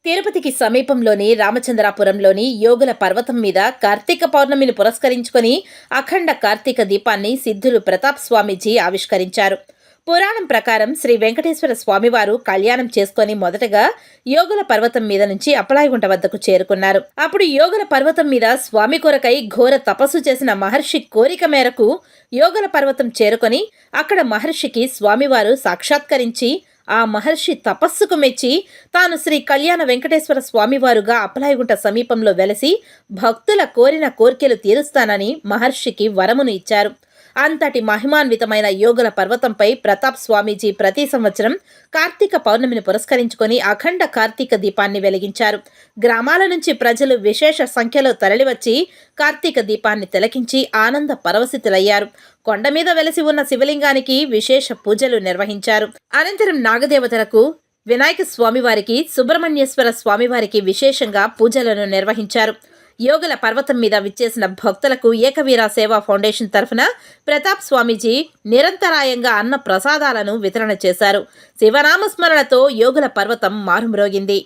తిరుపతికి సమీపంలోని రామచంద్రాపురంలోని యోగుల పర్వతం మీద కార్తీక పౌర్ణమిని పురస్కరించుకొని అఖండ కార్తీక దీపాన్ని సిద్ధులు ప్రతాప్ స్వామీజీ ఆవిష్కరించారు. పురాణం ప్రకారం శ్రీ వెంకటేశ్వర స్వామివారు కళ్యాణం చేసుకుని మొదటగా యోగుల పర్వతం మీద నుంచి అప్పలాయగుంట వద్దకు చేరుకున్నారు. అప్పుడు యోగుల పర్వతం మీద స్వామి కొరకై ఘోర తపస్సు చేసిన మహర్షి కోరిక మేరకు యోగుల పర్వతం చేరుకొని అక్కడ మహర్షికి స్వామివారు సాక్షాత్కరించి ఆ మహర్షి తపస్సుకు మెచ్చి తాను శ్రీ కళ్యాణ వెంకటేశ్వర స్వామివారుగా అప్పలాయగుంట సమీపంలో వెలసి భక్తుల కోరిన కోర్కెలు తీరుస్తానని మహర్షికి వరమును ఇచ్చారు. అంతటి మహిమాన్వితమైన యోగుల పర్వతంపై ప్రతాప్ స్వామీజీ ప్రతి సంవత్సరం కార్తీక పౌర్ణమిని పురస్కరించుకొని అఖండ కార్తీక దీపాన్ని వెలిగించారు. గ్రామాల నుంచి ప్రజలు విశేష సంఖ్యలో తరలివచ్చి కార్తీక దీపాన్ని తిలకించి ఆనంద పరవశితులయ్యారు. కొండ మీద వెలసి ఉన్న శివలింగానికి విశేష పూజలు నిర్వహించారు. అనంతరం నాగదేవతలకు, వినాయక స్వామివారికి, సుబ్రహ్మణ్యేశ్వర స్వామివారికి విశేషంగా పూజలను నిర్వహించారు. యోగుల పర్వతం మీద విచ్చేసిన భక్తులకు ఏకవీర సేవా ఫౌండేషన్ తరఫున ప్రతాప్ స్వామీజీ నిరంతరాయంగా అన్న ప్రసాదాలను వితరణ చేశారు. శివనామస్మరణతో యోగుల పర్వతం మారుమ్రోగింది.